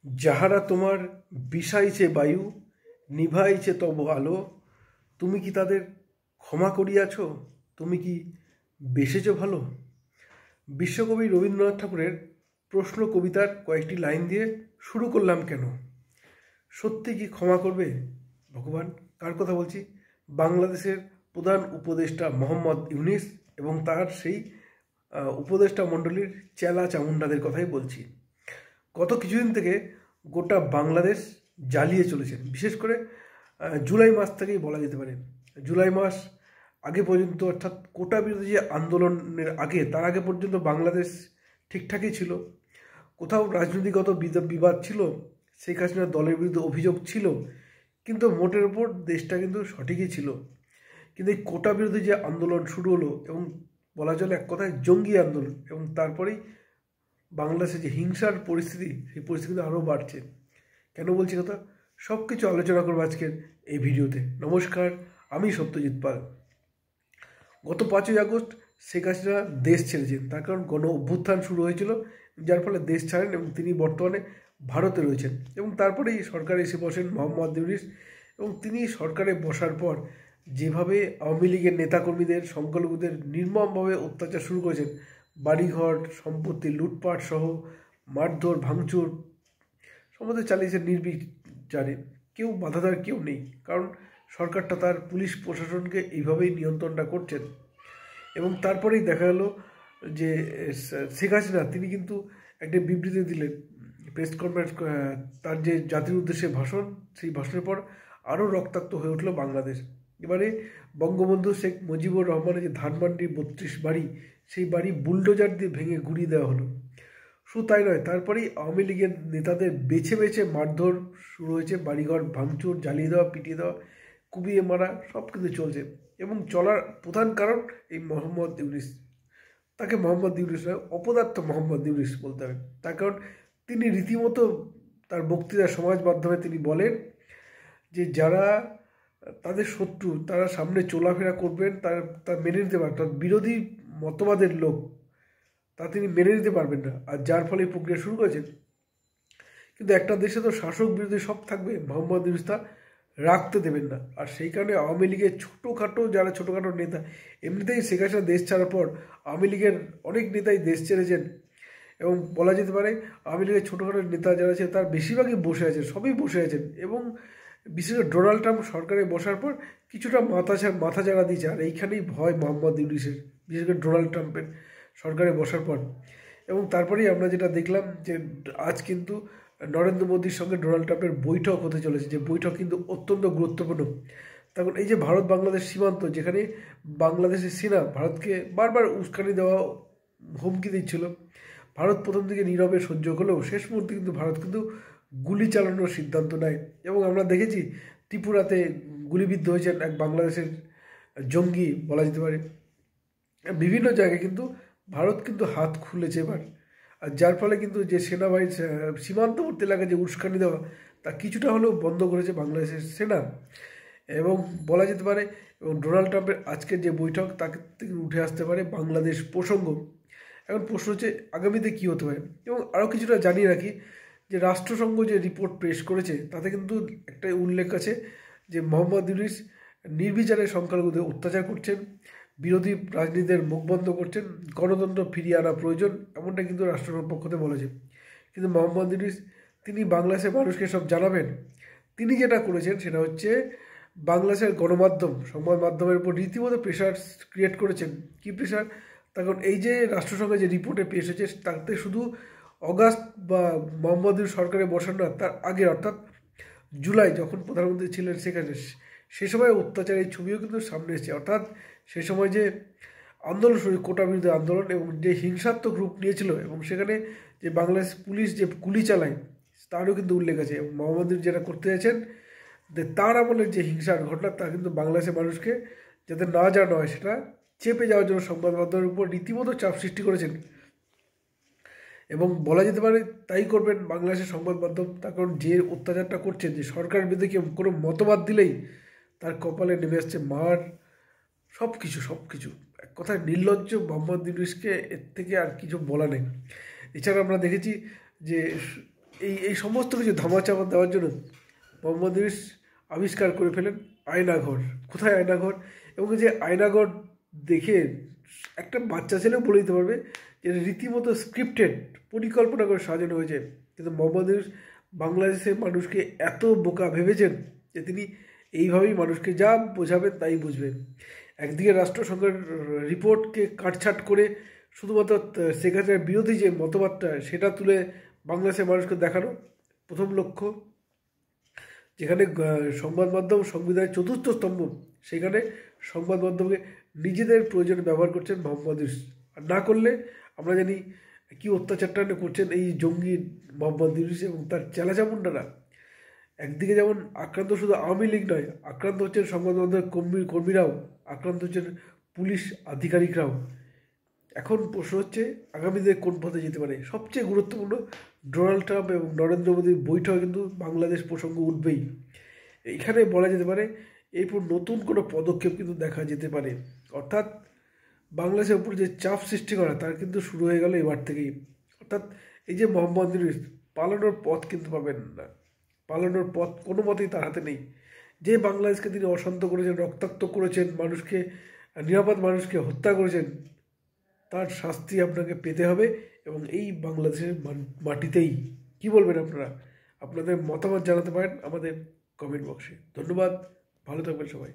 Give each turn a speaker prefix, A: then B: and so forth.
A: যাহারা তোমার বিষাইছে বায়ু, নিভাইছে তব আলো, তুমি কি তাদের ক্ষমা করিয়াছ? তুমি কি বেসেছ ভালো? বিশ্বকবি রবীন্দ্রনাথ ঠাকুরের প্রশ্ন কবিতার কয়েকটি লাইন দিয়ে শুরু করলাম কেন? সত্যি কি ক্ষমা করবে ভগবান? কার কথা বলছি? বাংলাদেশের প্রধান উপদেষ্টা মোহাম্মদ ইউনিস এবং তার সেই উপদেষ্টা মণ্ডলীর চেলা চামুন্ডাদের কথাই বলছি। গত কিছুদিন থেকে গোটা বাংলাদেশ জ্বালিয়ে চলেছেন, বিশেষ করে জুলাই মাস থেকেই বলা যেতে পারে। জুলাই মাস আগে পর্যন্ত, অর্থাৎ কোটা বিরোধী যে আন্দোলনের আগে, তার আগে পর্যন্ত বাংলাদেশ ঠিকঠাকই ছিল। কোথাও রাজনৈতিকগত বিবাদ ছিল, শেখ হাসিনার দলের বিরুদ্ধে অভিযোগ ছিল, কিন্তু মোটের ওপর দেশটা কিন্তু সঠিকই ছিল। কিন্তু এই কোটা বিরোধী যে আন্দোলন শুরু হলো, এবং বলা চলে এক কথায় জঙ্গি আন্দোলন, এবং তারপরেই বাংলাদেশে যে হিংসার পরিস্থিতি, সেই পরিস্থিতি আরও বাড়ছে। কেন বলছি কথা? সব কিছু আলোচনা করবো আজকের এই ভিডিওতে। নমস্কার, আমি সত্যজিৎ পাল। গত 5ই আগস্ট শেখ হাসিনা দেশ ছেড়েছেন, তার কারণ গণ অভ্যুত্থান শুরু হয়েছিল, যার ফলে দেশ ছাড়েন এবং তিনি বর্তমানে ভারতে রয়েছেন। এবং তারপরেই সরকারে এসে বসেন মোহাম্মদ ইউনিস, এবং তিনি সরকারে বসার পর যেভাবে আওয়ামী লীগের নেতাকর্মীদের, সংখ্যালঘুদের নির্মমভাবে অত্যাচার শুরু করেছেন, বাড়িঘর সম্পত্তি লুটপাট সহ মারধর ভাঙচুর সম্বন্ধে চালিয়েছেন নির্বিচারে। কেউ বাধাদার কেউ নেই, কারণ সরকারটা তার পুলিশ প্রশাসনকে এইভাবেই নিয়ন্ত্রণটা করছেন। এবং তারপরেই দেখা গেল যে শেখ হাসিনা তিনি কিন্তু একটা বিবৃতি দিলেন, প্রেস কনফারেন্স, তার যে জাতির উদ্দেশ্যে ভাষণ, সেই ভাষণের পর আরও রক্তাক্ত হয়ে উঠল বাংলাদেশ। এবারে বঙ্গবন্ধু শেখ মুজিবুর রহমানের যে ধানমান্ডির 32 বাড়ি, সেই বাড়ি বুলডোজার দিয়ে ভেঙে গুঁড়িয়ে দেওয়া হলো। শুধু তাই নয়, তারপরেই আওয়ামী লীগের নেতাদের বেছে বেছে মারধর শুরু হয়েছে, বাড়িঘর ভাঙচুর, জ্বালিয়ে দেওয়া, পিটিয়ে দেওয়া, কুবিয়ে মারা, সব কিছু চলছে। এবং চলার প্রধান কারণ এই মোহাম্মদ ইউনিস। তাকে মোহাম্মদ ইউনিস নয়, অপদার্থ মোহাম্মদ ইউনিস বলতে হবে। তার কারণ তিনি রীতিমতো তার বক্তৃতা সমাজ মাধ্যমে তিনি বলেন যে যারা তাদের শত্রু, তারা সামনে চলাফেরা করবেন, তার মেনে নিতে পারবেন, তার বিরোধী মতবাদের লোক, তা তিনি মেনে নিতে পারবেন না। আর যার ফলে এই প্রক্রিয়া শুরু করেছেন। কিন্তু একটা দেশে তো শাসক বিরোধী সব থাকবে, মোহাম্মদ ইউনিস তা রাখতে দেবেন না। আর সেই কারণে আওয়ামী লীগের যারা ছোটোখাটো নেতা, এমনিতেই শেখ হাসিনা দেশ ছাড়ার পর আওয়ামী লীগের অনেক নেতাই দেশ ছেড়েছেন, এবং বলা যেতে পারে আওয়ামী লীগের ছোটোখাটো নেতা যারা আছে তার বেশিরভাগই বসে আছেন, সবই বসে আছেন। এবং বিশেষ করে ডোনাল্ড ট্রাম্প সরকারে বসার পর কিছুটা মাথা চাড়া দিয়েছে। আর এইখানেই ভয় মোহাম্মদ ইউনিসের, বিশেষ করে ডোনাল্ড ট্রাম্পের সরকারে বসার পর। এবং তারপরেই আমরা যেটা দেখলাম যে আজ কিন্তু নরেন্দ্র মোদীর সঙ্গে ডোনাল্ড ট্রাম্পের বৈঠক হতে চলেছে, যে বৈঠক কিন্তু অত্যন্ত গুরুত্বপূর্ণ। তখন এই যে ভারত বাংলাদেশ সীমান্ত, যেখানে বাংলাদেশের সেনা ভারতকে বারবার উস্কানি দেওয়া, হুমকি দিচ্ছিল, ভারত প্রথম দিকে নীরবে সহ্য করলেও শেষ মুহূর্তে কিন্তু ভারত কিন্তু গুলি চালানোর সিদ্ধান্ত নেয়। এবং আমরা দেখেছি ত্রিপুরাতে গুলিবিদ্ধ হয়েছেন এক বাংলাদেশের জঙ্গি বলা যেতে পারে। বিভিন্ন জায়গায় কিন্তু ভারত কিন্তু হাত খুলেছে এবার। আর যার ফলে কিন্তু যে সেনাবাহিনী সীমান্তবর্তী এলাকায় যে উস্কানি দেওয়া, তা কিছুটা হলেও বন্ধ করেছে বাংলাদেশের সেনা। এবং বলা যেতে পারে, এবং ডোনাল্ড ট্রাম্পের আজকের যে বৈঠক, তাকে থেকে উঠে আসতে পারে বাংলাদেশ প্রসঙ্গ। এখন প্রশ্ন হচ্ছে আগামীতে কী হতে পারে। এবং আরও কিছুটা জানিয়ে রাখি যে রাষ্ট্রসংঘ যে রিপোর্ট পেশ করেছে, তাতে কিন্তু একটা উল্লেখ আছে যে মোহাম্মদ ইউনিস নির্বিচারে সংখ্যালঘুদের অত্যাচার করছেন, বিরোধী রাজনীতির মুখ বন্ধ করছেন, গণতন্ত্র ফিরিয়ে আনা প্রয়োজন, এমনটা কিন্তু রাষ্ট্রসংঘের পক্ষ থেকে বলেছে। কিন্তু মোহাম্মদ ইউনিস তিনি বাংলাদেশের মানুষকে সব জানাবেন। তিনি যেটা করেছেন সেটা হচ্ছে বাংলাদেশের গণমাধ্যম, সংবাদ মাধ্যমের উপর রীতিমতো প্রেশার ক্রিয়েট করেছেন। কী প্রেশার? তখন এই যে রাষ্ট্রসংঘের যে রিপোর্টে পেশ হয়েছে, তাতে শুধু অগাস্ট বা মোহাম্মদ ইউনিস সরকারে বসান না, তার আগে অর্থাৎ জুলাই যখন প্রধানমন্ত্রী ছিলেন সে সে সময় অত্যাচারের ছবিও কিন্তু সামনে এসেছে। অর্থাৎ সে সময় যে আন্দোলন শুরু, কোটা বিরোধী আন্দোলন, এবং যে হিংসাত্মক রূপ নিয়েছিল, এবং সেখানে যে বাংলাদেশ পুলিশ যে গুলি চালায়, তারও কিন্তু উল্লেখ আছে। এবং মোহাম্মদ ইউনিস যেটা করতে চাইছেন, তার আমলের যে হিংসার ঘটনা, তা কিন্তু বাংলাদেশের মানুষকে যাতে না জানা হয়, সেটা চেপে যাওয়ার জন্য সংবাদ মাধ্যমের উপর রীতিমতো চাপ সৃষ্টি করেছেন। এবং বলা যেতে পারে তাই করবেন বাংলাদেশের সংবাদ মাধ্যম। তার কারণ যে অত্যাচারটা করছেন, যে সরকারের বিরুদ্ধে কেউ কোনো মতবাদ দিলেই তার কপালে নেমে আসছে মার, সব কিছু এক কথায় নির্লজ্জ মোহাম্মদ ইউনিসকে এর থেকে আর কিছু বলা নেই। এছাড়া আমরা দেখেছি যে এই সমস্ত কিছু ধামাচাপা দেওয়ার জন্য মোহাম্মদ ইউনূস আবিষ্কার করে ফেলেন আয়নাঘর। কোথায় আয়নাঘর? এবং যে আয়নাঘর দেখে একটা বাচ্চা ছেলেও বলে দিতে পারবে যে রীতিমতো স্ক্রিপ্টেড, পরিকল্পনা করে সাজানো হয়েছে। কিন্তু মোহাম্মদ ইউনূস বাংলাদেশের মানুষকে এত বোকা ভেবেছেন যে তিনি এইভাবেই মানুষকে যা বোঝাবেন তাই বুঝবেন। একদিকে রাষ্ট্রসংঘের রিপোর্টকে কাটছাট করে শুধুমাত্র শেখ হাসিনার বিরোধী যে মতবাদটা সেটা তুলে বাংলাদেশের মানুষকে দেখানো প্রথম লক্ষ্য। যেখানে সংবাদ মাধ্যম সংবিধানের চতুর্থ স্তম্ভ, সেখানে সংবাদ মাধ্যমকে নিজেদের প্রয়োজনে ব্যবহার করছেন মোহাম্মদ ইউনূস। আর না করলে আমরা জানি কী অত্যাচারটা করছেন এই জঙ্গি মোহাম্মদ ইউনূস এবং তার চেলাচামুন্ডারা। একদিকে যেমন আক্রান্ত শুধু আওয়ামী লীগ নয়, আক্রান্ত হচ্ছেন সংবাদ মাধ্যমের কর্মীরাও, আক্রান্ত হচ্ছেন পুলিশ আধিকারিকরাও। এখন প্রশ্ন হচ্ছে আগামীতে কোন পথে যেতে পারে। সবচেয়ে গুরুত্বপূর্ণ, ডোনাল্ড ট্রাম্প এবং নরেন্দ্র মোদীর বৈঠক কিন্তু বাংলাদেশ প্রসঙ্গ উঠবেই। এখানে বলা যেতে পারে এরপর নতুন কোনো পদক্ষেপ কিন্তু দেখা যেতে পারে। অর্থাৎ বাংলাদেশের উপর যে চাপ সৃষ্টি করা তার কিন্তু শুরু হয়ে গেল এবার থেকেই। অর্থাৎ এই যে মোহাম্মদ ইউনূস পালানোর পথ কিন্তু পাবেন না, পালানোর পথ কোনো মতেই তার হাতে নেই। যে বাংলাদেশকে তিনি অশান্ত করেছেন, রক্তাক্ত করেছেন, মানুষকে, নিরাপদ মানুষকে হত্যা করেছেন, তার শাস্তি আপনাকে পেতে হবে এবং এই বাংলাদেশের মাটিতেই। কি বলবেন আপনারা? আপনাদের মতামত জানাতে পারেন আমাদের কমেন্ট বক্সে। ধন্যবাদ, ভালো থাকবেন সবাই।